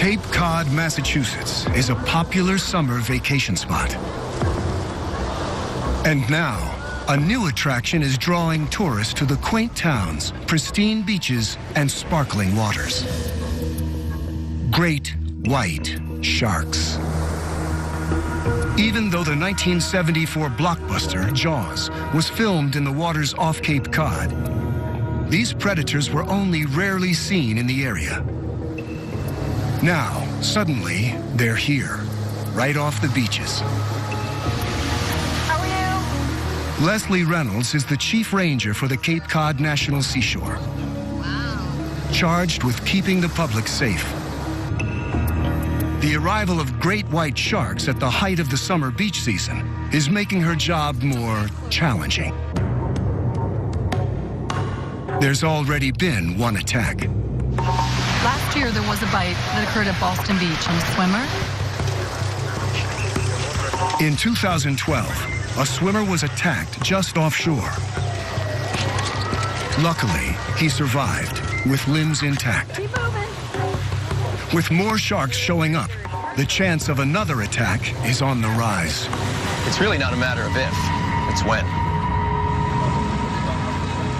Cape Cod, Massachusetts is a popular summer vacation spot. And now, a new attraction is drawing tourists to the quaint towns, pristine beaches, and sparkling waters. Great white sharks. Even though the 1974 blockbuster, Jaws, was filmed in the waters off Cape Cod, these predators were only rarely seen in the area. Now, suddenly, they're here, right off the beaches. How are you? Leslie Reynolds is the chief ranger for the Cape Cod National Seashore. Wow. Charged with keeping the public safe. The arrival of great white sharks at the height of the summer beach season is making her job more challenging. There's already been one attack. Last year, there was a bite that occurred at Boston Beach and a swimmer. In 2012, a swimmer was attacked just offshore. Luckily, he survived with limbs intact. Keep moving. With more sharks showing up, the chance of another attack is on the rise. It's really not a matter of if, it's when.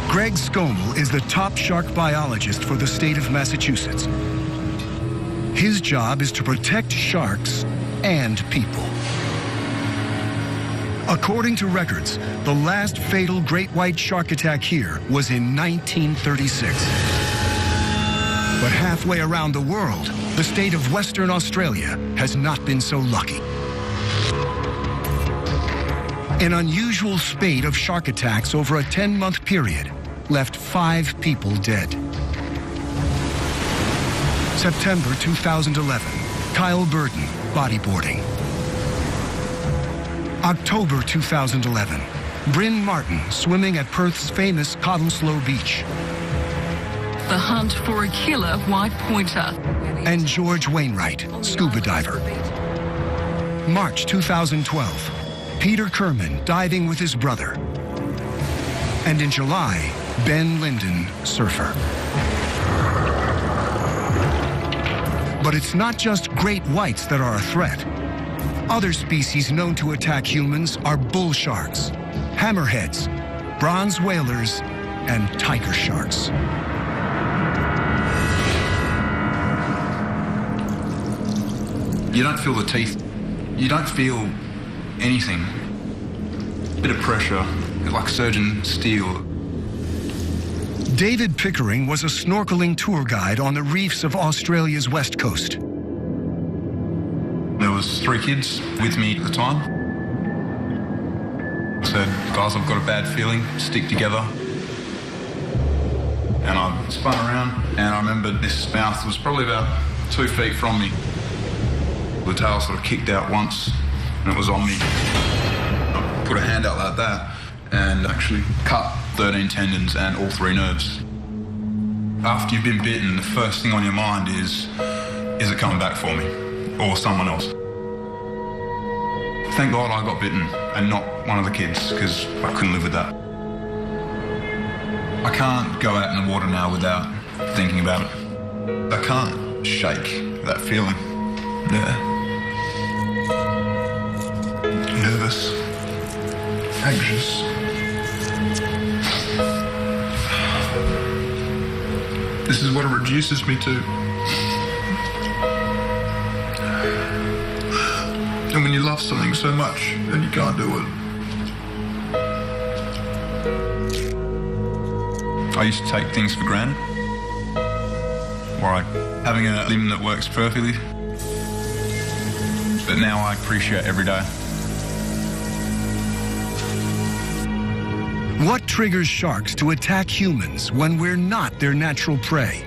Greg Skomel is the top shark biologist for the state of Massachusetts. His job is to protect sharks and people. According to records, the last fatal great white shark attack here was in 1936. But halfway around the world, the state of Western Australia has not been so lucky. An unusual spate of shark attacks over a 10-month period left 5 people dead. September 2011, Kyle Burden, bodyboarding. October 2011, Bryn Martin, swimming at Perth's famous Cottesloe Beach. The hunt for a killer white pointer. And George Wainwright, scuba diver. March 2012, Peter Kerman diving with his brother. And in July, Ben Linden, surfer. But it's not just great whites that are a threat. Other species known to attack humans are bull sharks, hammerheads, bronze whalers, and tiger sharks. You don't feel the teeth. You don't feel anything. Bit of pressure, like surgeon steel. David Pickering was a snorkeling tour guide on the reefs of Australia's west coast. There was 3 kids with me at the time. I said, guys, I've got a bad feeling, stick together. And I spun around, and I remembered this mouth was probably about 2 feet from me. The tail sort of kicked out once, and it was on me. I put a hand out like that, and actually cut 13 tendons and all 3 nerves. After you've been bitten, the first thing on your mind is it coming back for me? Or someone else? Thank God I got bitten and not one of the kids, because I couldn't live with that. I can't go out in the water now without thinking about it. I can't shake that feeling. Yeah. Nervous. Anxious. This is what it reduces me to. And when you love something so much, then you can't do it. I used to take things for granted. Like having a limb that works perfectly. But now I appreciate every day. What triggers sharks to attack humans when we're not their natural prey?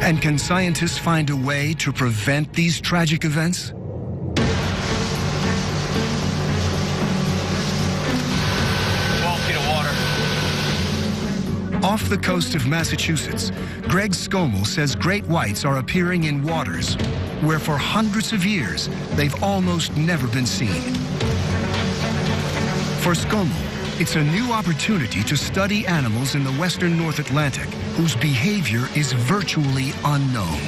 And can scientists find a way to prevent these tragic events? Off the coast of Massachusetts, Greg Skomel says great whites are appearing in waters where for hundreds of years they've almost never been seen. For Skomel, It's a new opportunity to study animals in the western North Atlantic whose behavior is virtually unknown.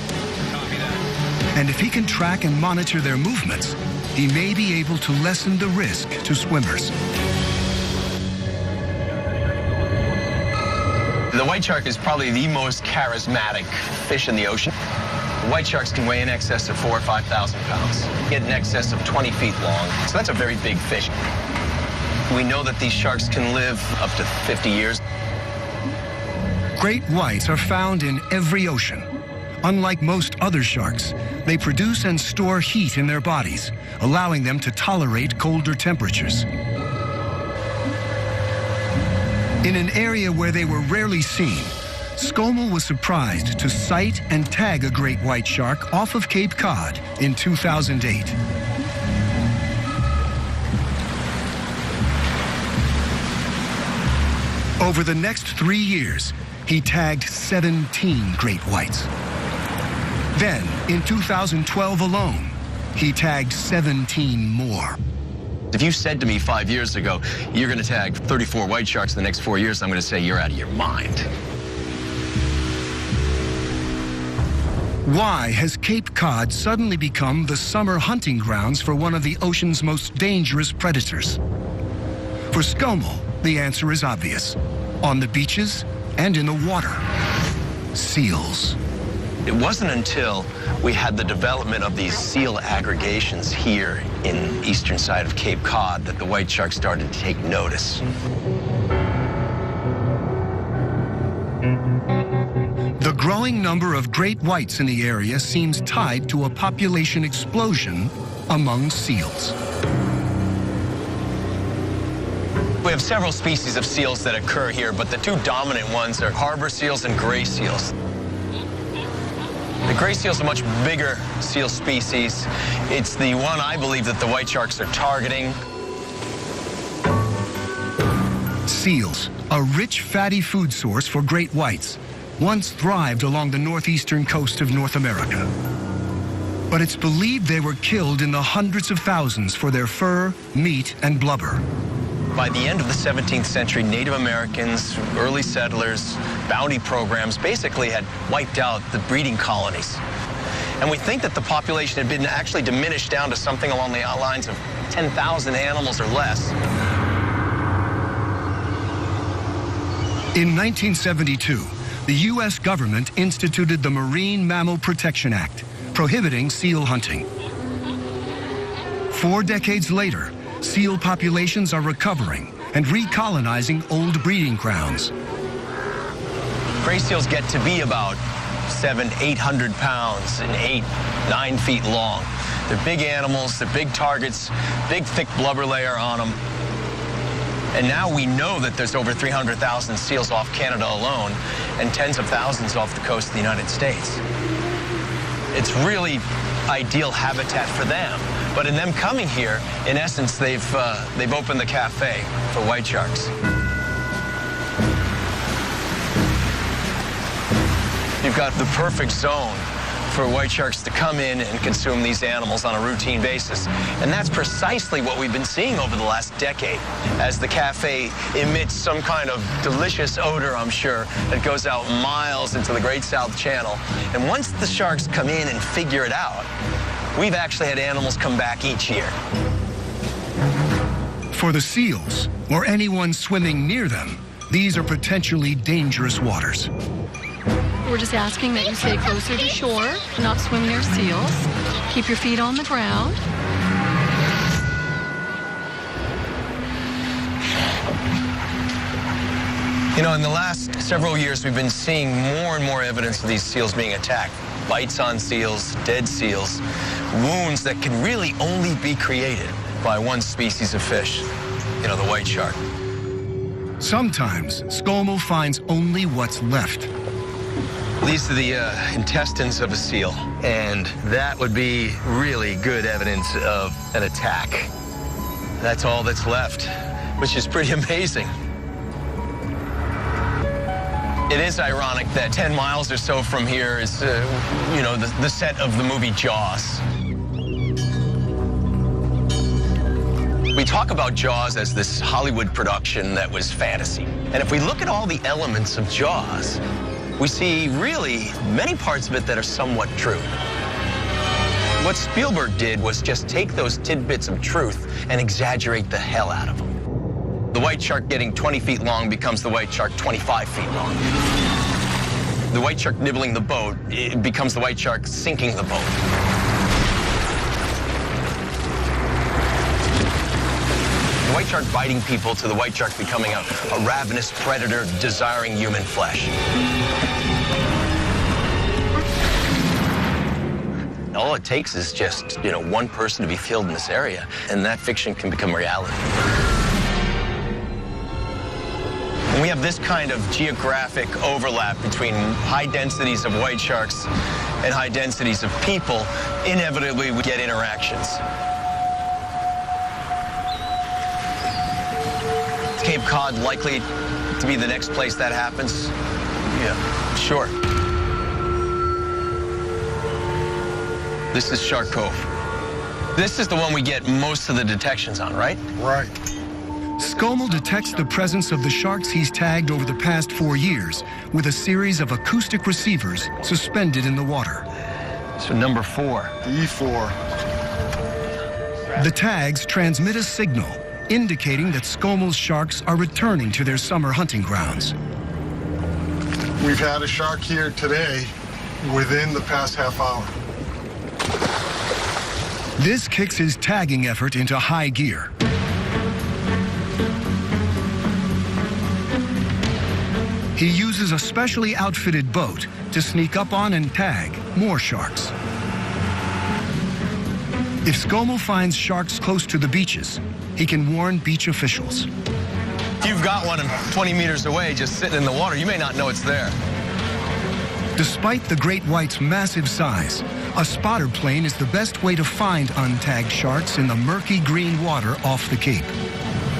And if he can track and monitor their movements, he may be able to lessen the risk to swimmers. The white shark is probably the most charismatic fish in the ocean. White sharks can weigh in excess of 4,000 or 5,000 pounds, get in excess of 20 feet long. So that's a very big fish. We know that these sharks can live up to 50 years. Great whites are found in every ocean. Unlike most other sharks, they produce and store heat in their bodies, allowing them to tolerate colder temperatures. In an area where they were rarely seen, Skomel was surprised to sight and tag a great white shark off of Cape Cod in 2008. Over the next 3 years, he tagged 17 great whites. Then, in 2012 alone, he tagged 17 more. If you said to me 5 years ago, you're going to tag 34 white sharks in the next 4 years, I'm going to say you're out of your mind. Why has Cape Cod suddenly become the summer hunting grounds for one of the ocean's most dangerous predators? For Skomel, the answer is obvious. On the beaches and in the water, seals. It wasn't until we had the development of these seal aggregations here in the eastern side of Cape Cod that the white shark started to take notice. The growing number of great whites in the area seems tied to a population explosion among seals. We have several species of seals that occur here, but the two dominant ones are harbor seals and gray seals. The gray seal is a much bigger seal species. It's the one I believe that the white sharks are targeting. Seals, a rich fatty food source for great whites, once thrived along the northeastern coast of North America. But it's believed they were killed in the hundreds of thousands for their fur, meat, and blubber. By the end of the 17th century, Native Americans, early settlers, bounty programs basically had wiped out the breeding colonies. And we think that the population had been actually diminished down to something along the lines of 10,000 animals or less. In 1972, the U.S. government instituted the Marine Mammal Protection Act, prohibiting seal hunting. 4 decades later, seal populations are recovering and recolonizing old breeding grounds. Gray seals get to be about 700 to 800 pounds and 8 to 9 feet long. They're big animals, they're big targets, big thick blubber layer on them. And now we know that there's over 300,000 seals off Canada alone and tens of thousands off the coast of the United States. It's really ideal habitat for them. But in them coming here, in essence, they've opened the cafe for white sharks. You've got the perfect zone for white sharks to come in and consume these animals on a routine basis. And that's precisely what we've been seeing over the last decade, as the cafe emits some kind of delicious odor, I'm sure, that goes out miles into the Great South Channel. And once the sharks come in and figure it out, we've actually had animals come back each year. For the seals, or anyone swimming near them, these are potentially dangerous waters. We're just asking that you stay closer to shore, not swim near seals. Keep your feet on the ground. You know, in the last several years, we've been seeing more and more evidence of these seals being attacked. Bites on seals, dead seals, wounds that can really only be created by one species of fish, you know, the white shark. Sometimes, Skomel finds only what's left. These are the intestines of a seal, and that would be really good evidence of an attack. That's all that's left, which is pretty amazing. It is ironic that 10 miles or so from here is, you know, the set of the movie Jaws. We talk about Jaws as this Hollywood production that was fantasy. And if we look at all the elements of Jaws, we see really many parts of it that are somewhat true. What Spielberg did was just take those tidbits of truth and exaggerate the hell out of them. The white shark getting 20 feet long becomes the white shark 25 feet long. The white shark nibbling the boat, it becomes the white shark sinking the boat. The white shark biting people to the white shark becoming a ravenous predator desiring human flesh. All it takes is just, one person to be killed in this area, and that fiction can become reality. When we have this kind of geographic overlap between high densities of white sharks and high densities of people, inevitably we get interactions. Is Cape Cod likely to be the next place that happens? Yeah, sure. This is Shark Cove. This is the one we get most of the detections on, right? Right. Skomel detects the presence of the sharks he's tagged over the past 4 years with a series of acoustic receivers suspended in the water. So number 4. E4. The tags transmit a signal indicating that Skomel's sharks are returning to their summer hunting grounds. We've had a shark here today within the past half hour. This kicks his tagging effort into high gear. He uses a specially outfitted boat to sneak up on and tag more sharks. If Skomel finds sharks close to the beaches, he can warn beach officials. If you've got one 20 meters away just sitting in the water, you may not know it's there. Despite the great white's massive size, a spotter plane is the best way to find untagged sharks in the murky green water off the Cape.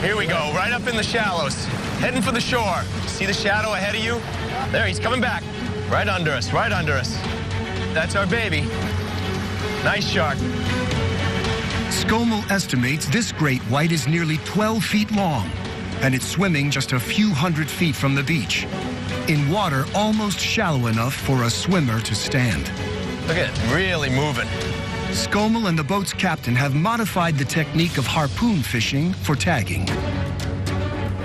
Here we go, right up in the shallows, heading for the shore. See the shadow ahead of you? There, he's coming back. Right under us, right under us. That's our baby. Nice shark. Skomel estimates this great white is nearly 12 feet long, and it's swimming just a few hundred feet from the beach, in water almost shallow enough for a swimmer to stand. Look at it, really moving. Skomel and the boat's captain have modified the technique of harpoon fishing for tagging.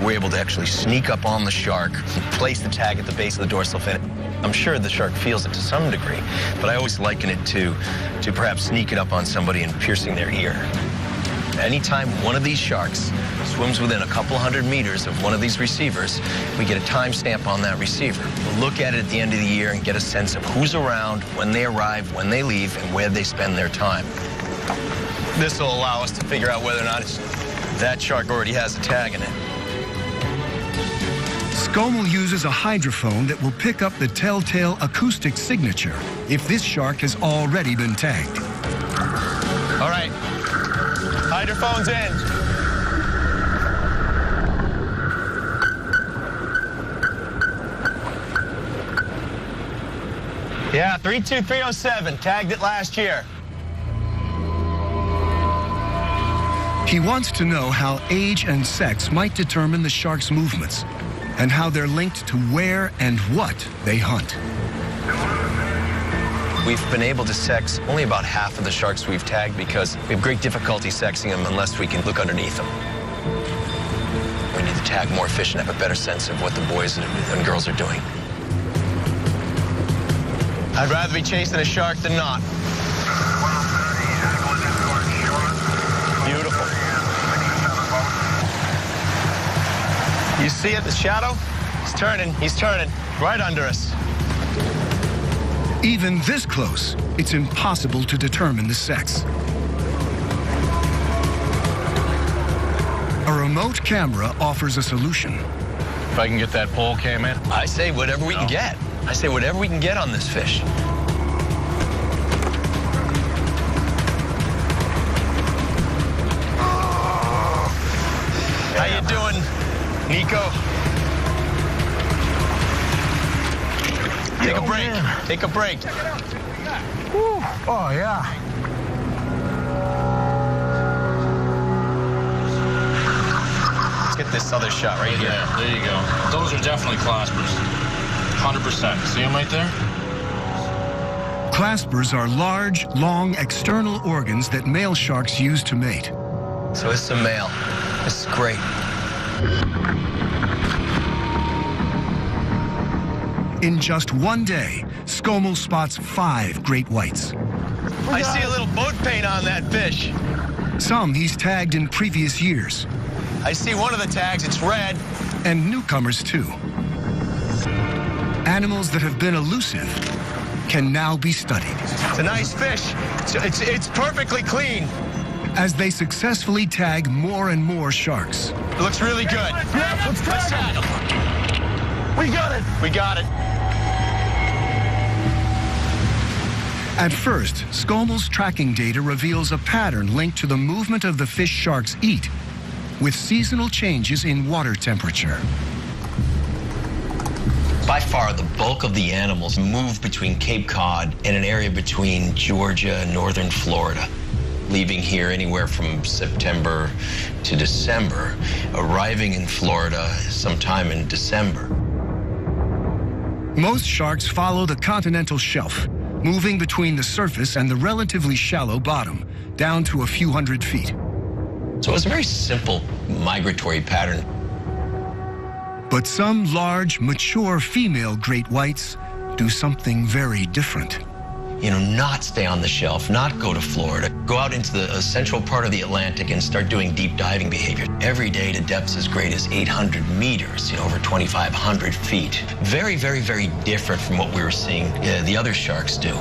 We're able to actually sneak up on the shark, place the tag at the base of the dorsal fin. I'm sure the shark feels it to some degree, but I always liken it to perhaps sneaking up on somebody and piercing their ear. Anytime one of these sharks swims within a couple hundred meters of one of these receivers, we get a timestamp on that receiver. We'll look at it at the end of the year and get a sense of who's around, when they arrive, when they leave, and where they spend their time. This will allow us to figure out whether or not that shark already has a tag in it. Skomel uses a hydrophone that will pick up the telltale acoustic signature if this shark has already been tagged. All right, hydrophone's in. Yeah, 32307, tagged it last year. He wants to know how age and sex might determine the shark's movements and how they're linked to where and what they hunt. We've been able to sex only about half of the sharks we've tagged because we have great difficulty sexing them unless we can look underneath them. We need to tag more fish and have a better sense of what the boys and girls are doing. I'd rather be chasing a shark than not. Beautiful. You see it, the shadow? He's turning, right under us. Even this close, it's impossible to determine the sex. A remote camera offers a solution. If I can get that pole cam in? I say whatever we can get. I say whatever we can get on this fish. How you doing, Nico? Take a break. Man. Take a break. Whew. Oh, yeah. this other shot right here. Yeah, there you go. Those are definitely claspers. 100%. See them right there? Claspers are large, long external organs that male sharks use to mate. So this is a male. This is great. In just one day, Skomel spots 5 great whites. I see a little boat paint on that fish. Some he's tagged in previous years, I see one of the tags, it's red. and newcomers too. Animals that have been elusive can now be studied It's a nice fish. It's perfectly clean. as they successfully tag more and more sharks. It looks really good. Let's tag him. We got it. We got it. At first, Skomel's tracking data reveals a pattern linked to the movement of the fish sharks eat, with seasonal changes in water temperature. By far, the bulk of the animals move between Cape Cod and an area between Georgia and northern Florida, leaving here anywhere from September to December, arriving in Florida sometime in December. Most sharks follow the continental shelf, moving between the surface and the relatively shallow bottom, down to a few hundred feet. So it's a very simple migratory pattern. But some large, mature female great whites do something very different. You know, not stay on the shelf, not go to Florida, go out into the central part of the Atlantic and start doing deep diving behavior. Every day to depths as great as 800 meters, over 2,500 feet. Very, very, very different from what we were seeing the other sharks do.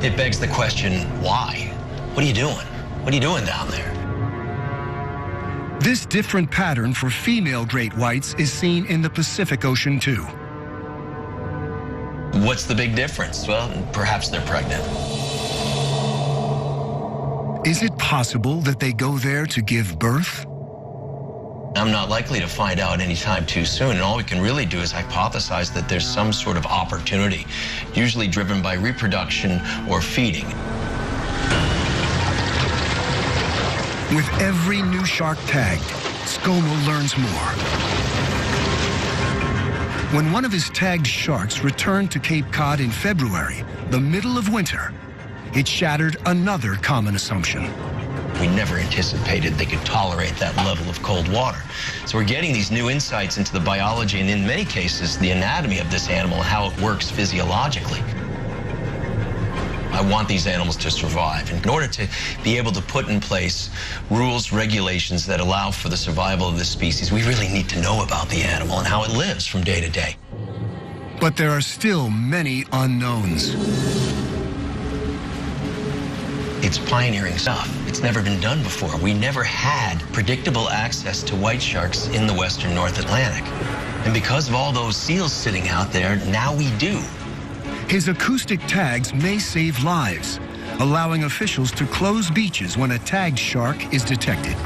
It begs the question, why? What are you doing? What are you doing down there? This different pattern for female great whites is seen in the Pacific Ocean too. What's the big difference? Well, perhaps they're pregnant. Is it possible that they go there to give birth? I'm not likely to find out anytime too soon, and all we can really do is hypothesize that there's some sort of opportunity, usually driven by reproduction or feeding. With every new shark tagged, Skomel learns more. When one of his tagged sharks returned to Cape Cod in February, the middle of winter, it shattered another common assumption. We never anticipated they could tolerate that level of cold water. So we're getting these new insights into the biology and in many cases the anatomy of this animal and how it works physiologically. I want these animals to survive. In order to be able to put in place rules, regulations that allow for the survival of this species, we really need to know about the animal and how it lives from day to day. But there are still many unknowns. It's pioneering stuff. It's never been done before. We never had predictable access to white sharks in the western North Atlantic. And because of all those seals sitting out there, now we do. His acoustic tags may save lives, allowing officials to close beaches when a tagged shark is detected.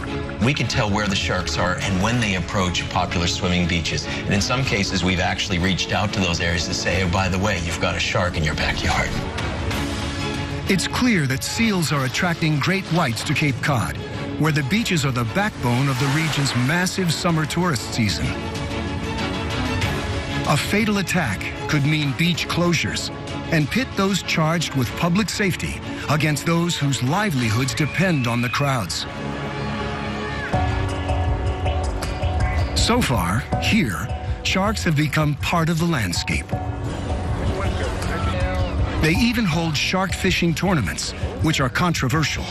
We can tell where the sharks are and when they approach popular swimming beaches. And in some cases, we've actually reached out to those areas to say, oh, by the way, you've got a shark in your backyard. It's clear that seals are attracting great whites to Cape Cod, where the beaches are the backbone of the region's massive summer tourist season. A fatal attack could mean beach closures and pit those charged with public safety against those whose livelihoods depend on the crowds. So far, here, sharks have become part of the landscape. They even hold shark fishing tournaments, which are controversial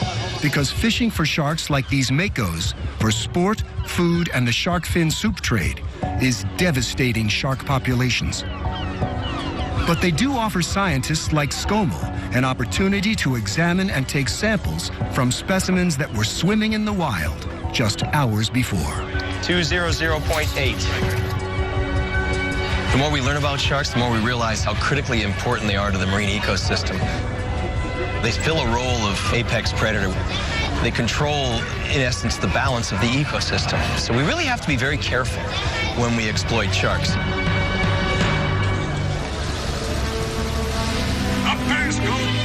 because fishing for sharks like these makos for sport, food, and the shark fin soup trade is devastating shark populations. But they do offer scientists like Skomel an opportunity to examine and take samples from specimens that were swimming in the wild just hours before. 200.8. The more we learn about sharks, the more we realize how critically important they are to the marine ecosystem. They fill a role of apex predator. They control, in essence, the balance of the ecosystem. So we really have to be very careful when we exploit sharks.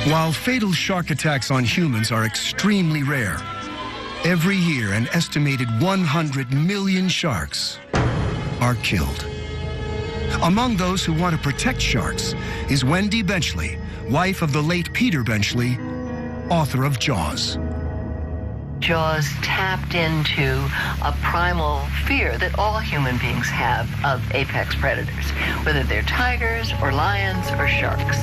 While fatal shark attacks on humans are extremely rare, Every year, an estimated 100 million sharks are killed. Among those who want to protect sharks is Wendy Benchley, wife of the late Peter Benchley, author of Jaws. Jaws tapped into a primal fear that all human beings have of apex predators, whether they're tigers or lions or sharks.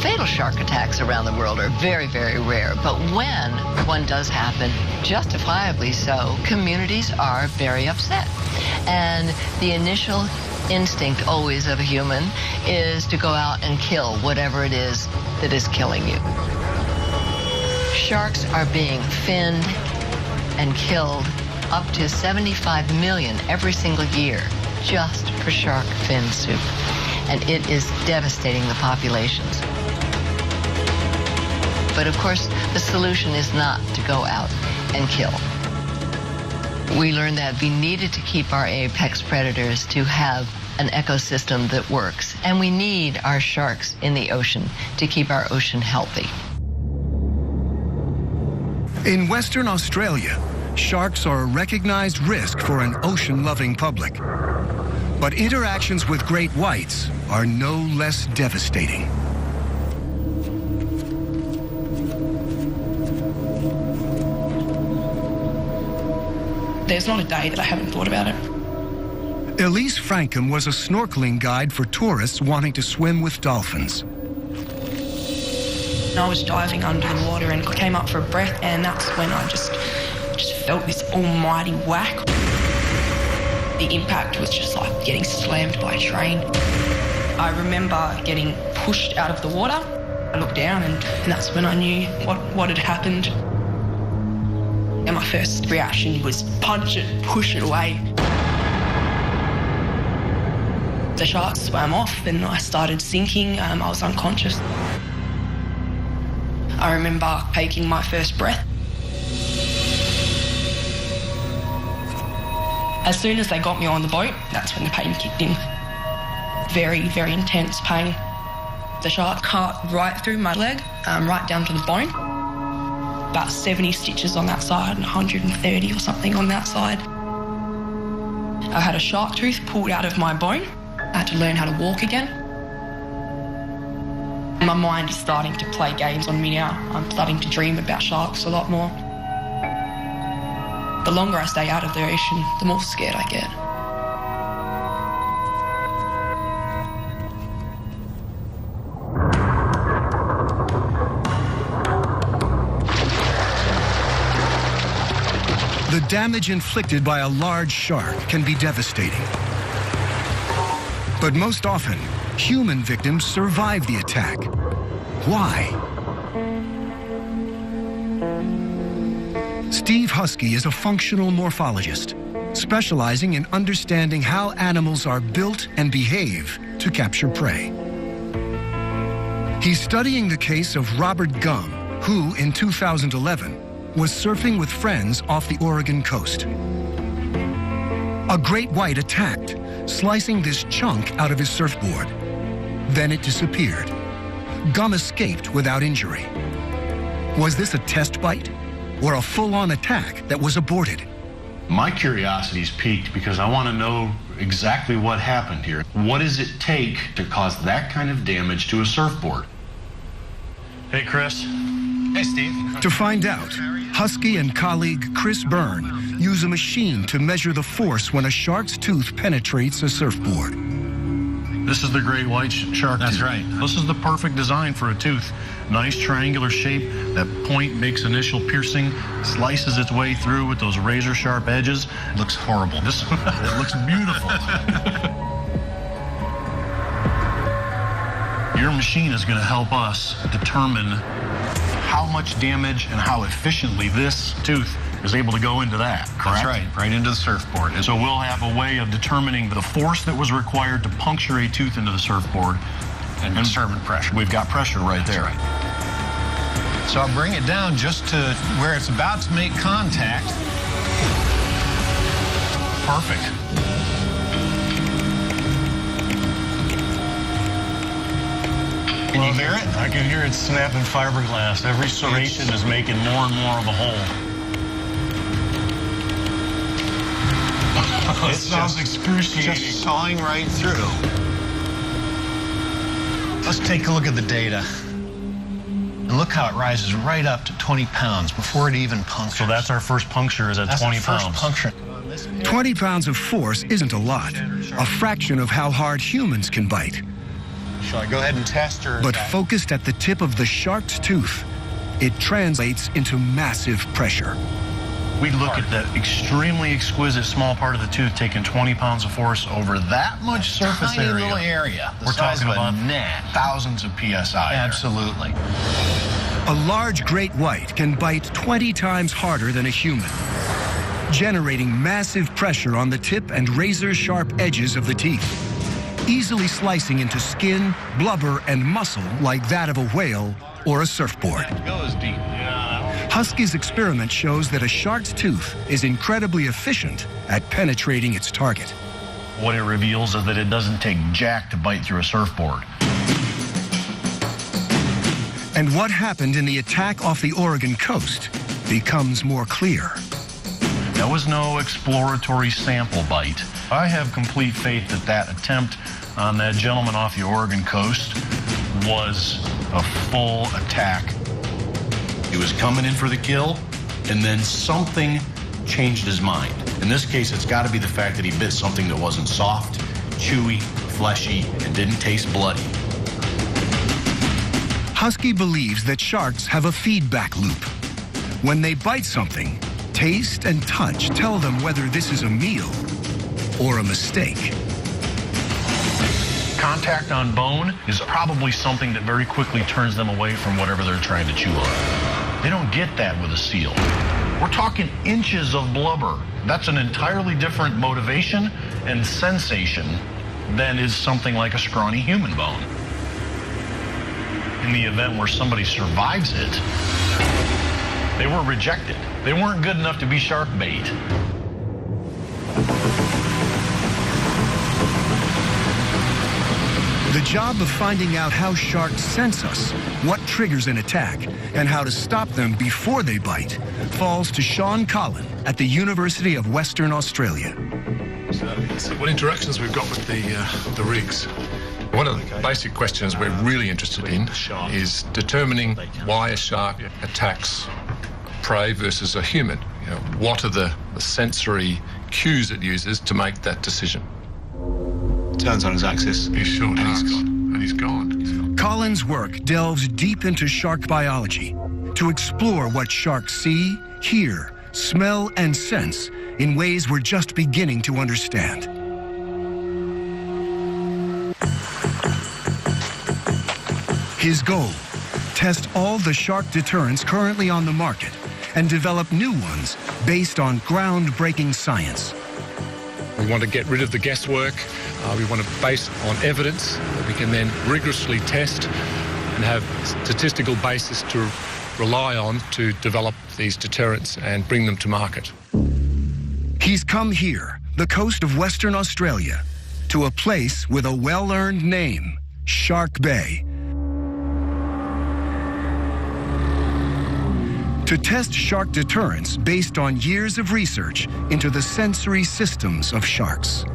Fatal shark attacks around the world are very, very rare, but when one does happen, justifiably so, communities are very upset. And the initial instinct always of a human is to go out and kill whatever it is that is killing you. Sharks are being finned and killed up to 75 million every single year just for shark fin soup. And it is devastating the populations. But of course, the solution is not to go out and kill. We learned that we needed to keep our apex predators to have an ecosystem that works. And we need our sharks in the ocean to keep our ocean healthy. In Western Australia, sharks are a recognized risk for an ocean-loving public. But interactions with great whites are no less devastating. There's not a day that I haven't thought about it. Elise Frankham was a snorkeling guide for tourists wanting to swim with dolphins. I was diving under the water and I came up for a breath, and that's when I just felt this almighty whack. The impact was just like getting slammed by a train. I remember getting pushed out of the water. I looked down and that's when I knew what had happened. And my first reaction was punch it, push it away. The shark swam off and I started sinking. I was unconscious. I remember taking my first breath. As soon as they got me on the boat, that's when the pain kicked in. Very, very intense pain. The shark cut right through my leg, right down to the bone. About 70 stitches on that side and 130 or something on that side. I had a shark tooth pulled out of my bone. I had to learn how to walk again. My mind is starting to play games on me now. I'm starting to dream about sharks a lot more. The longer I stay out of the ocean, the more scared I get. The damage inflicted by a large shark can be devastating. But most often, human victims survive the attack. Why? Steve Husky is a functional morphologist, specializing in understanding how animals are built and behave to capture prey. He's studying the case of Robert Gum, who, in 2011, was surfing with friends off the Oregon coast. A great white attacked, slicing this chunk out of his surfboard. Then it disappeared. Gum escaped without injury. Was this a test bite or a full-on attack that was aborted? My curiosity's piqued because I want to know exactly what happened here. What does it take to cause that kind of damage to a surfboard? Hey, Chris. Hey, Steve. To find out, Husky and colleague Chris Byrne use a machine to measure the force when a shark's tooth penetrates a surfboard. This is the great white shark That's tooth. right. This is the perfect design for a tooth. Nice triangular shape. That point makes initial piercing, slices its way through with those razor sharp edges. Looks horrible. It looks beautiful. Your machine is going to help us determine how much damage and how efficiently this tooth is able to go into that, correct? That's right into the surfboard. So we'll have a way of determining the force that was required to puncture a tooth into the surfboard. And determine pressure. We've got pressure right there. That's right. So I'll bring it down just to where it's about to make contact. Perfect. Can you hear it? I can hear it snapping fiberglass. Every serration is making more and more of a hole. It sounds excruciating. Just sawing right through. Let's take a look at the data. And look how it rises right up to 20 pounds before it even punctures. So that's our first puncture, is at 20 pounds. Puncture. 20 pounds of force isn't a lot, a fraction of how hard humans can bite. Shall I go ahead and test her? But focused at the tip of the shark's tooth, it translates into massive pressure. We look at that extremely exquisite small part of the tooth taking 20 pounds of force over that much surface Tiny area. little area. We're talking about thousands of PSI. Absolutely. A large great white can bite 20 times harder than a human, generating massive pressure on the tip and razor-sharp edges of the teeth, easily slicing into skin, blubber, and muscle like that of a whale or a surfboard. It goes deep. Husky's experiment shows that a shark's tooth is incredibly efficient at penetrating its target. What it reveals is that it doesn't take jack to bite through a surfboard. And what happened in the attack off the Oregon coast becomes more clear. That was no exploratory sample bite. I have complete faith that that attempt on that gentleman off the Oregon coast was a full attack. He was coming in for the kill, and then something changed his mind. In this case, it's got to be the fact that he bit something that wasn't soft, chewy, fleshy, and didn't taste bloody. Husky believes that sharks have a feedback loop. When they bite something, taste and touch tell them whether this is a meal or a mistake. Contact on bone is probably something that very quickly turns them away from whatever they're trying to chew on. They don't get that with a seal. We're talking inches of blubber. That's an entirely different motivation and sensation than is something like a scrawny human bone. In the event where somebody survives it, they were rejected. They weren't good enough to be shark bait. The job of finding out how sharks sense us, what triggers an attack, and how to stop them before they bite, falls to Sean Collin at the University of Western Australia. What interactions we've got with the rigs? One of the basic questions we're really interested in is determining why a shark attacks prey versus a human. You know, what are the sensory cues it uses to make that decision? Turns on his axis. He's short and he's gone. Collin's work delves deep into shark biology to explore what sharks see, hear, smell, and sense in ways we're just beginning to understand. His goal: test all the shark deterrents currently on the market and develop new ones based on groundbreaking science. We want to get rid of the guesswork. We want to base on evidence that we can then rigorously test and have statistical basis to rely on to develop these deterrents and bring them to market. He's come here, the coast of Western Australia, to a place with a well-earned name, Shark Bay. To test shark deterrence based on years of research into the sensory systems of sharks.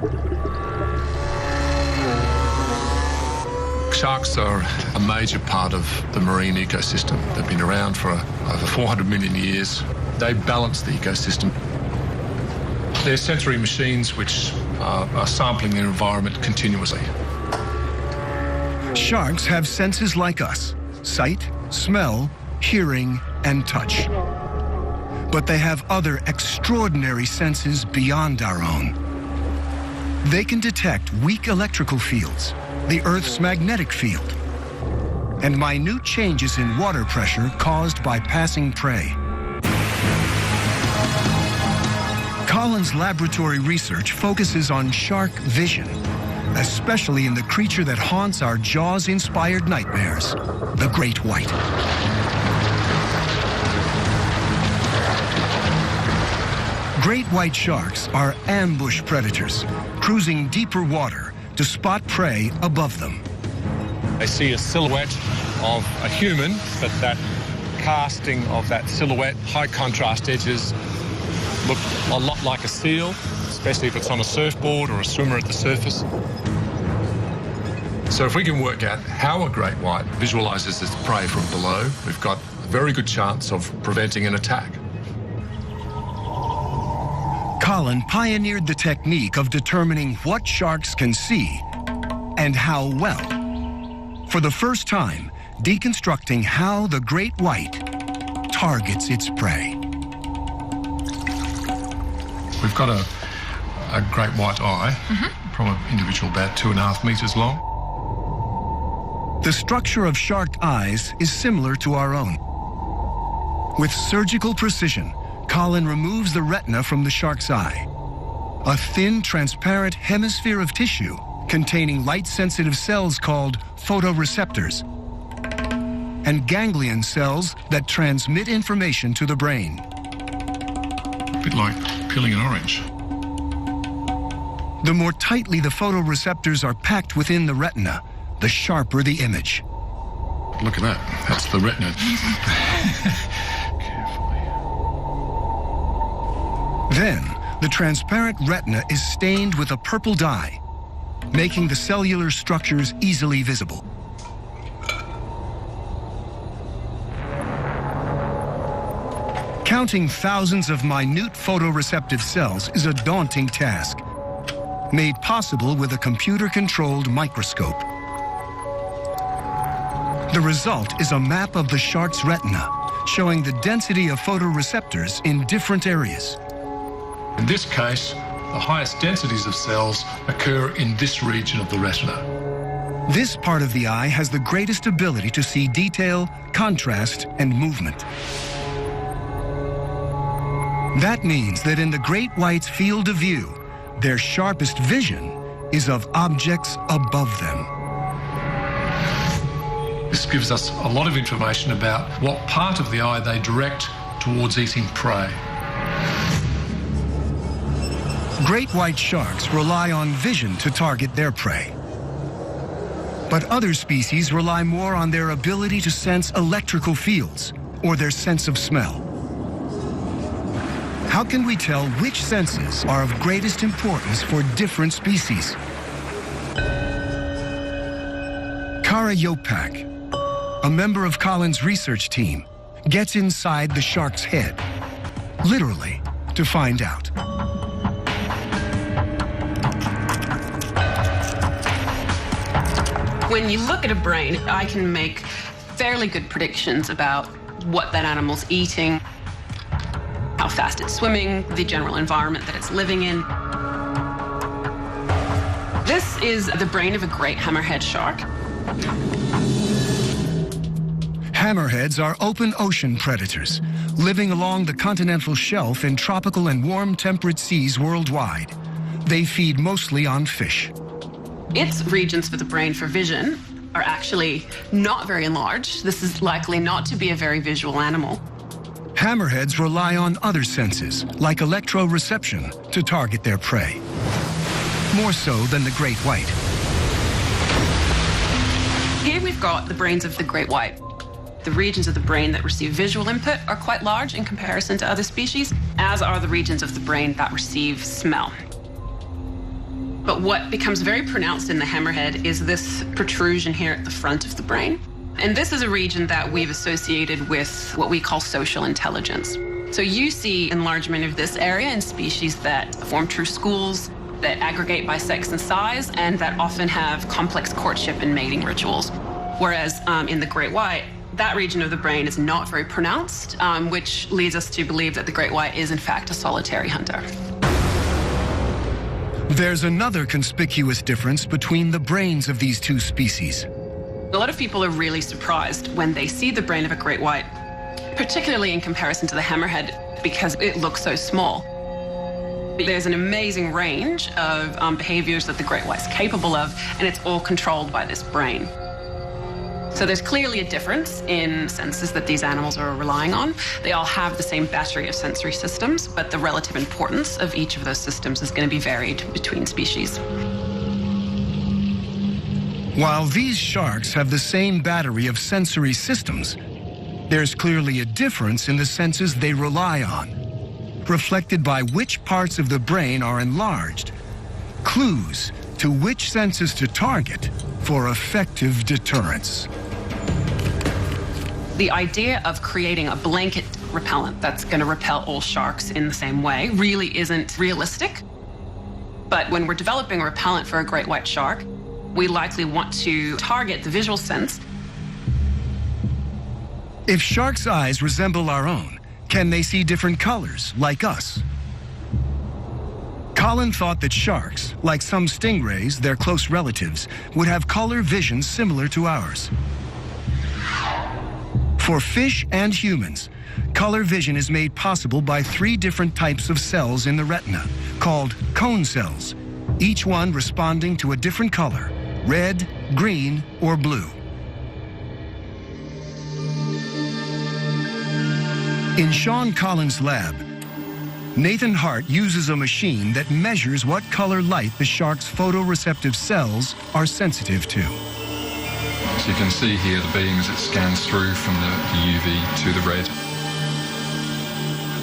Sharks are a major part of the marine ecosystem. They've been around for over 400 million years. They balance the ecosystem. They're sensory machines which are sampling their environment continuously. Sharks have senses like us: sight, smell, hearing, and touch. But they have other extraordinary senses beyond our own. They can detect weak electrical fields, the Earth's magnetic field, and minute changes in water pressure caused by passing prey. Collin's laboratory research focuses on shark vision, especially in the creature that haunts our Jaws-inspired nightmares, the great white. Great white sharks are ambush predators, cruising deeper water to spot prey above them. They see a silhouette of a human, but that casting of that silhouette, high contrast edges, look a lot like a seal, especially if it's on a surfboard or a swimmer at the surface. So if we can work out how a great white visualises its prey from below, we've got a very good chance of preventing an attack. Colin pioneered the technique of determining what sharks can see and how well. For the first time, deconstructing how the great white targets its prey. We've got a great white eye, from an individual about 2.5 metres long. The structure of shark eyes is similar to our own. With surgical precision, Colin removes the retina from the shark's eye, a thin, transparent hemisphere of tissue containing light-sensitive cells called photoreceptors, and ganglion cells that transmit information to the brain. A bit like peeling an orange. The more tightly the photoreceptors are packed within the retina, the sharper the image. Look at that. That's the retina. Then, the transparent retina is stained with a purple dye, making the cellular structures easily visible. Counting thousands of minute photoreceptive cells is a daunting task, made possible with a computer-controlled microscope. The result is a map of the shark's retina, showing the density of photoreceptors in different areas. In this case, the highest densities of cells occur in this region of the retina. This part of the eye has the greatest ability to see detail, contrast, and movement. That means that in the great white's field of view, their sharpest vision is of objects above them. This gives us a lot of information about what part of the eye they direct towards eating prey. Great white sharks rely on vision to target their prey. But other species rely more on their ability to sense electrical fields or their sense of smell. How can we tell which senses are of greatest importance for different species? Kara Yopak, a member of Colin's research team, gets inside the shark's head, literally, to find out. When you look at a brain, I can make fairly good predictions about what that animal's eating, how fast it's swimming, the general environment that it's living in. This is the brain of a great hammerhead shark. Hammerheads are open ocean predators, living along the continental shelf in tropical and warm temperate seas worldwide. They feed mostly on fish. Its regions for the brain for vision are actually not very large. This is likely not to be a very visual animal. Hammerheads rely on other senses, like electroreception, to target their prey. More so than the great white. Here we've got the brains of the great white. The regions of the brain that receive visual input are quite large in comparison to other species, as are the regions of the brain that receive smell. But what becomes very pronounced in the hammerhead is this protrusion here at the front of the brain. And this is a region that we've associated with what we call social intelligence. So you see enlargement of this area in species that form true schools, that aggregate by sex and size, and that often have complex courtship and mating rituals. Whereas in the great white, that region of the brain is not very pronounced, which leads us to believe that the great white is in fact a solitary hunter. There's another conspicuous difference between the brains of these two species. A lot of people are really surprised when they see the brain of a great white, particularly in comparison to the hammerhead, because it looks so small. There's an amazing range of behaviors that the great white's capable of, and it's all controlled by this brain. So there's clearly a difference in senses that these animals are relying on. They all have the same battery of sensory systems, but the relative importance of each of those systems is going to be varied between species. While these sharks have the same battery of sensory systems, there's clearly a difference in the senses they rely on, reflected by which parts of the brain are enlarged, clues to which senses to target for effective deterrence. The idea of creating a blanket repellent that's going to repel all sharks in the same way really isn't realistic. But when we're developing a repellent for a great white shark, we likely want to target the visual sense. If sharks' eyes resemble our own, can they see different colors like us? Colin thought that sharks, like some stingrays, their close relatives, would have color vision similar to ours. For fish and humans, color vision is made possible by 3 different types of cells in the retina, called cone cells, each one responding to a different color: red, green, or blue. In Sean Collins' lab, Nathan Hart uses a machine that measures what color light the shark's photoreceptive cells are sensitive to. So you can see here the beam as it scans through from the UV to the red.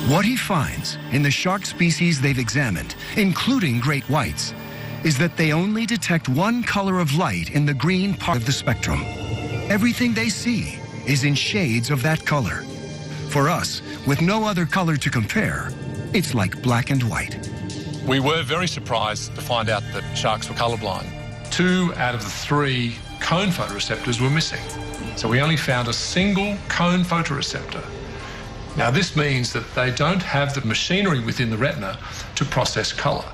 What he finds in the shark species they've examined, including great whites, is that they only detect one color of light in the green part of the spectrum. Everything they see is in shades of that color. For us, with no other color to compare, it's like black and white. We were very surprised to find out that sharks were colorblind. 2 out of the 3 cone photoreceptors were missing. So we only found a single cone photoreceptor. Now this means that they don't have the machinery within the retina to process color.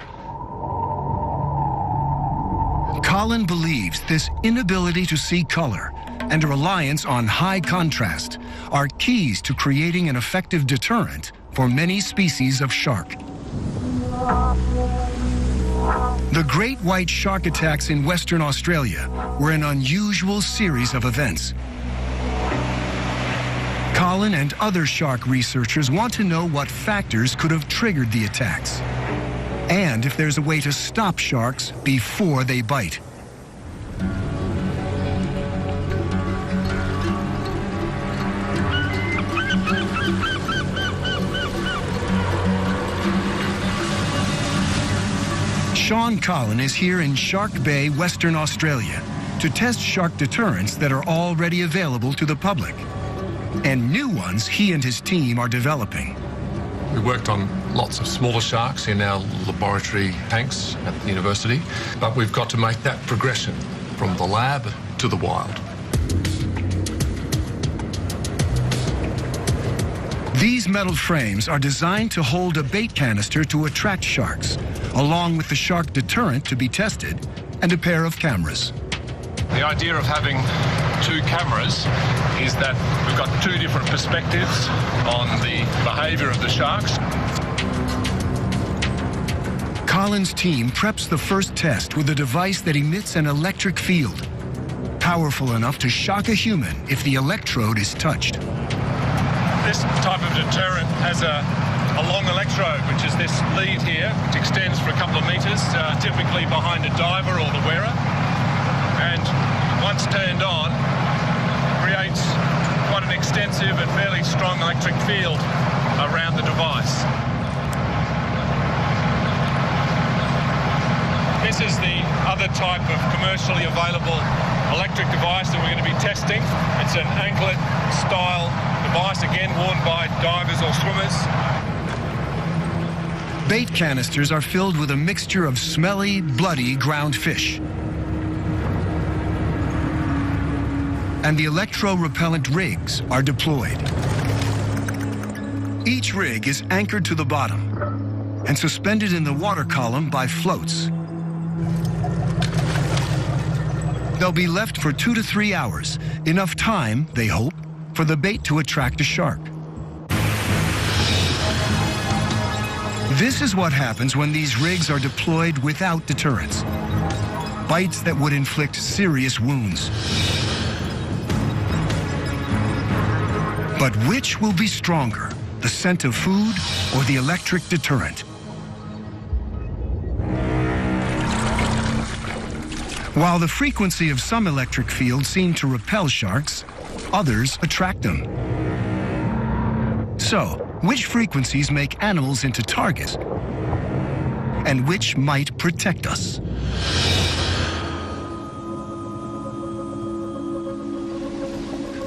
Colin believes this inability to see color and a reliance on high contrast are keys to creating an effective deterrent for many species of shark. The great white shark attacks in Western Australia were an unusual series of events. Colin and other shark researchers want to know what factors could have triggered the attacks, and if there's a way to stop sharks before they bite. Sean Collin is here in Shark Bay, Western Australia, to test shark deterrents that are already available to the public, and new ones he and his team are developing. We worked on lots of smaller sharks in our laboratory tanks at the university, but we've got to make that progression from the lab to the wild. These metal frames are designed to hold a bait canister to attract sharks, along with the shark deterrent to be tested and a pair of cameras. The idea of having 2 cameras is that we've got 2 different perspectives on the behavior of the sharks. Colin's team preps the first test with a device that emits an electric field, powerful enough to shock a human if the electrode is touched. This type of deterrent has a long electrode, which is this lead here, which extends for a couple of meters, typically behind a diver or the wearer. And once turned on, creates quite an extensive and fairly strong electric field around the device. This is the other type of commercially available electric device that we're going to be testing. It's an anklet-style device, again worn by divers or swimmers. Bait canisters are filled with a mixture of smelly, bloody ground fish. And the electro-repellent rigs are deployed. Each rig is anchored to the bottom and suspended in the water column by floats. They'll be left for 2 to 3 hours, enough time, they hope, for the bait to attract a shark. This is what happens when these rigs are deployed without deterrents. Bites that would inflict serious wounds. But which will be stronger, the scent of food or the electric deterrent? While the frequency of some electric fields seem to repel sharks, others attract them. So, which frequencies make animals into targets, and which might protect us?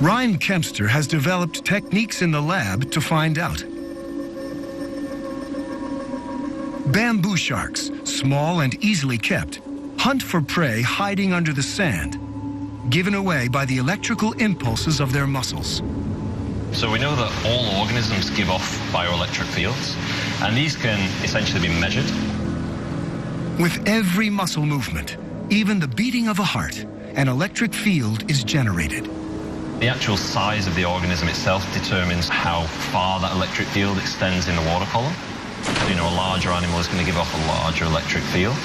Ryan Kempster has developed techniques in the lab to find out. Bamboo sharks, small and easily kept, hunt for prey hiding under the sand, given away by the electrical impulses of their muscles. So we know that all organisms give off bioelectric fields, and these can essentially be measured. With every muscle movement, even the beating of a heart, an electric field is generated. The actual size of the organism itself determines how far that electric field extends in the water column. You know, a larger animal is going to give off a larger electric field.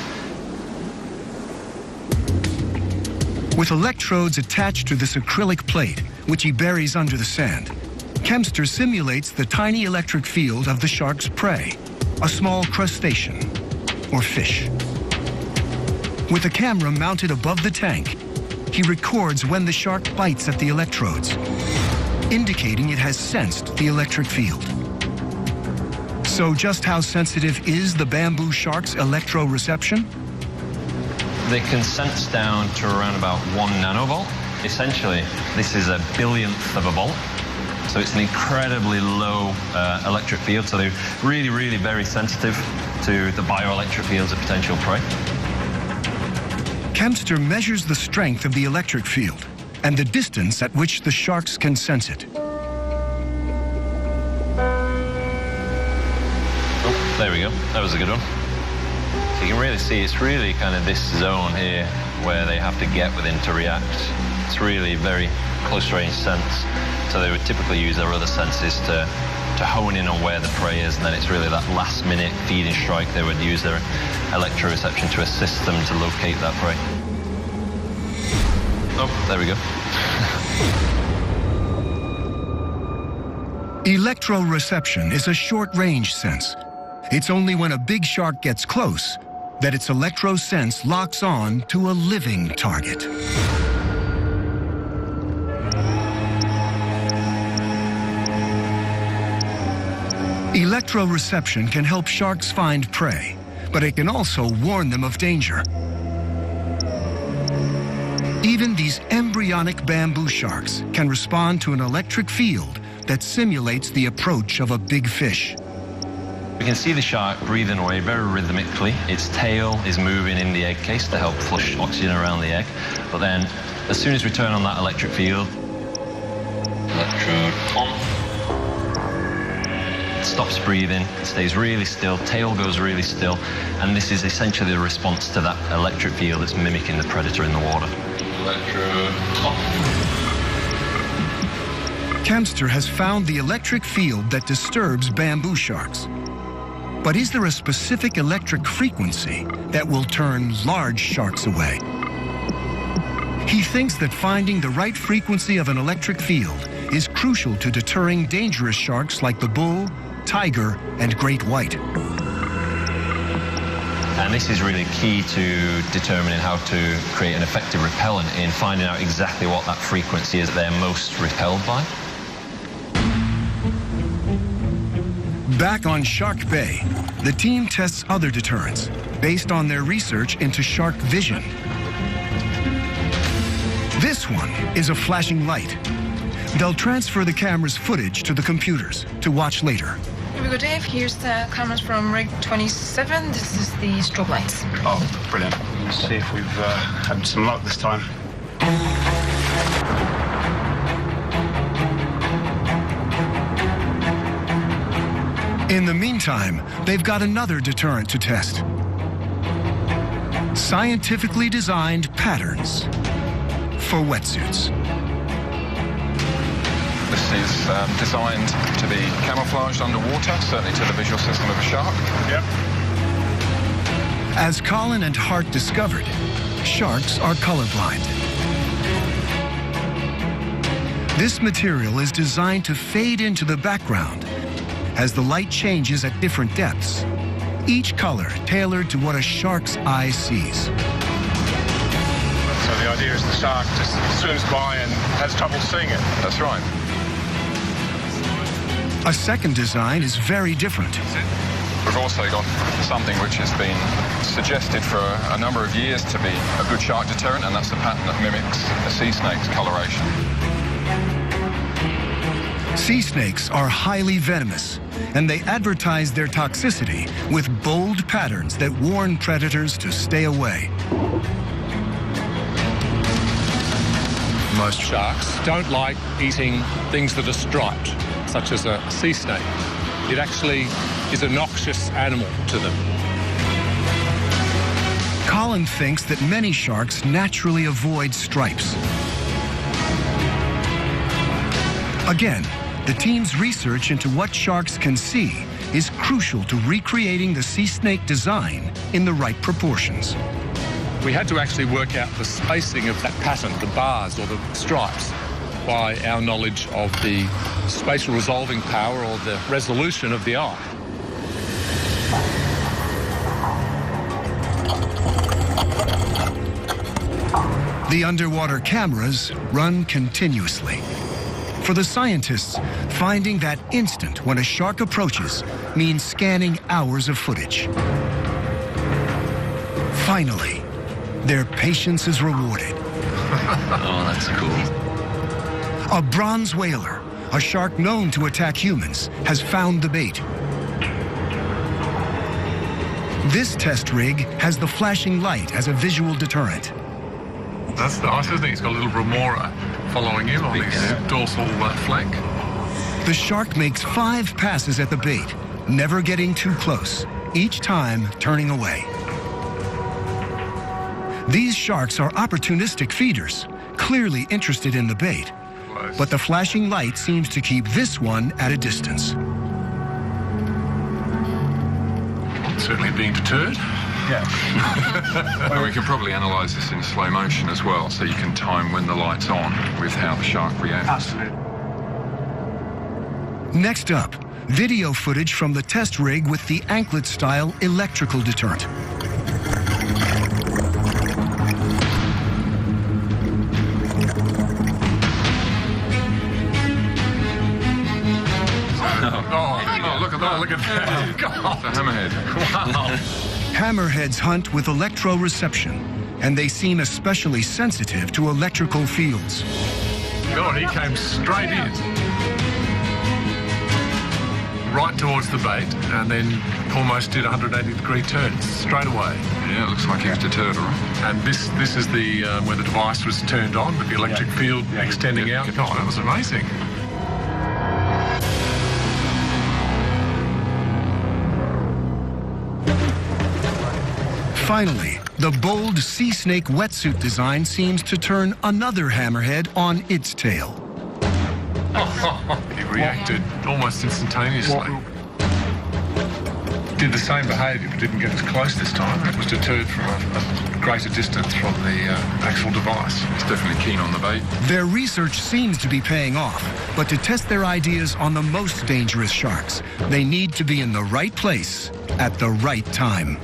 With electrodes attached to this acrylic plate, which he buries under the sand, Kempster simulates the tiny electric field of the shark's prey, a small crustacean or fish. With a camera mounted above the tank, he records when the shark bites at the electrodes, indicating it has sensed the electric field. So just how sensitive is the bamboo shark's electroreception? They can sense down to around about 1 nanovolt. Essentially, this is a billionth of a volt. So it's an incredibly low electric field. So they're really, really very sensitive to the bioelectric fields of potential prey. Kempster measures the strength of the electric field and the distance at which the sharks can sense it. Oh, there we go. That was a good one. So you can really see it's really kind of this zone here where they have to get within to react. It's really very close range sense. So they would typically use their other senses to hone in on where the prey is, and then it's really that last minute feeding strike they would use their electroreception to assist them to locate that prey. Oh, there we go. Electroreception is a short-range sense. It's only when a big shark gets close that its electrosense locks on to a living target. Electroreception can help sharks find prey, but it can also warn them of danger. Even these embryonic bamboo sharks can respond to an electric field that simulates the approach of a big fish. We can see the shark breathing away very rhythmically. Its tail is moving in the egg case to help flush oxygen around the egg. But then, as soon as we turn on that electric field, electrode on. Stops breathing, it stays really still, tail goes really still, and this is essentially the response to that electric field that's mimicking the predator in the water. Electrode on. Kempster has found the electric field that disturbs bamboo sharks. But is there a specific electric frequency that will turn large sharks away? He thinks that finding the right frequency of an electric field is crucial to deterring dangerous sharks like the bull, tiger, and great white. And this is really key to determining how to create an effective repellent in finding out exactly what that frequency is they're most repelled by. Back on Shark Bay, the team tests other deterrents based on their research into shark vision. This one is a flashing light. They'll transfer the camera's footage to the computers to watch later. Here we go, Dave. Here's the cameras from rig 27. This is the strobe lights. Oh, brilliant. Let's see if we've had some luck this time. In the meantime, they've got another deterrent to test. Scientifically designed patterns for wetsuits. This is designed to be camouflaged underwater, certainly to the visual system of a shark. Yep. As Colin and Hart discovered, sharks are colorblind. This material is designed to fade into the background as the light changes at different depths, each color tailored to what a shark's eye sees. So the idea is the shark just swims by and has trouble seeing it. That's right. A second design is very different. We've also got something which has been suggested for a number of years to be a good shark deterrent, and that's a pattern that mimics a sea snake's coloration. Sea snakes are highly venomous, and they advertise their toxicity with bold patterns that warn predators to stay away. Most sharks don't like eating things that are striped, such as a sea snake. It actually is a noxious animal to them. Colin thinks that many sharks naturally avoid stripes. Again, the team's research into what sharks can see is crucial to recreating the sea snake design in the right proportions. We had to actually work out the spacing of that pattern, the bars or the stripes, by our knowledge of the spatial resolving power or the resolution of the eye. The underwater cameras run continuously. For the scientists, finding that instant when a shark approaches means scanning hours of footage. Finally, their patience is rewarded. Oh, that's cool. A bronze whaler, a shark known to attack humans, has found the bait. This test rig has the flashing light as a visual deterrent. That's nice, isn't it? He's got a little remora following him on his dorsal flank. The shark makes 5 passes at the bait, never getting too close, each time turning away. These sharks are opportunistic feeders, clearly interested in the bait. But the flashing light seems to keep this one at a distance. Certainly being deterred. Yeah. Well, we can probably analyse this in slow motion as well, so you can time when the light's on with how the shark reacts. Absolutely. Next up, video footage from the test rig with the anklet-style electrical deterrent. Oh, look at that. Look at that. God. It's a hammerhead. Wow. Hammerheads hunt with electroreception, and they seem especially sensitive to electrical fields. God, he came straight in. Right towards the bait, and then almost did a 180-degree turn straight away. Yeah, it looks like he was deterred, all right. And this is the where the device was turned on with the electric field extending out. God, that was amazing. Finally, the bold sea snake wetsuit design seems to turn another hammerhead on its tail. He reacted almost instantaneously. Did the same behaviour, but didn't get as close this time. It was deterred from a greater distance from the actual device. It's definitely keen on the bait. Their research seems to be paying off, but to test their ideas on the most dangerous sharks, they need to be in the right place at the right time.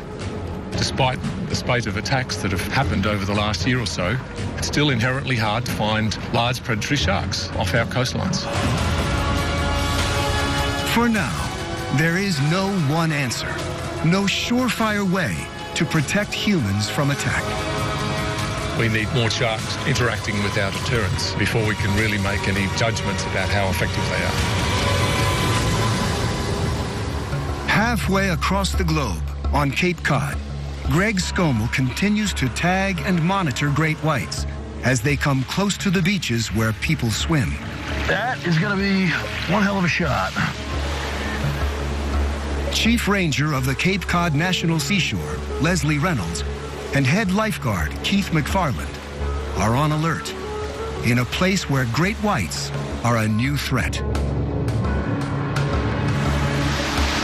Despite the spate of attacks that have happened over the last year or so, it's still inherently hard to find large predatory sharks off our coastlines. For now, there is no one answer, no surefire way to protect humans from attack. We need more sharks interacting with our deterrents before we can really make any judgments about how effective they are. Halfway across the globe, on Cape Cod, Greg Scommel continues to tag and monitor great whites as they come close to the beaches where people swim. That is going to be one hell of a shot. Chief Ranger of the Cape Cod National Seashore, Leslie Reynolds, and head lifeguard, Keith McFarland, are on alert in a place where great whites are a new threat.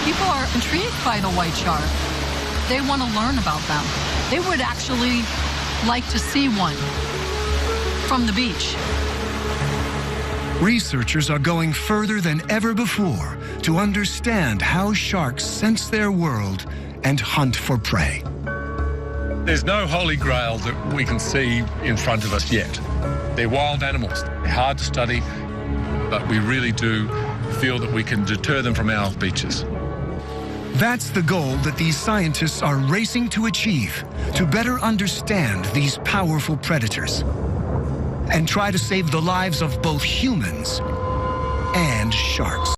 People are intrigued by the white shark. They want to learn about them. They would actually like to see one from the beach. Researchers are going further than ever before to understand how sharks sense their world and hunt for prey. There's no holy grail that we can see in front of us yet. They're wild animals. They're hard to study, but we really do feel that we can deter them from our beaches. That's the goal that these scientists are racing to achieve, to better understand these powerful predators and try to save the lives of both humans and sharks.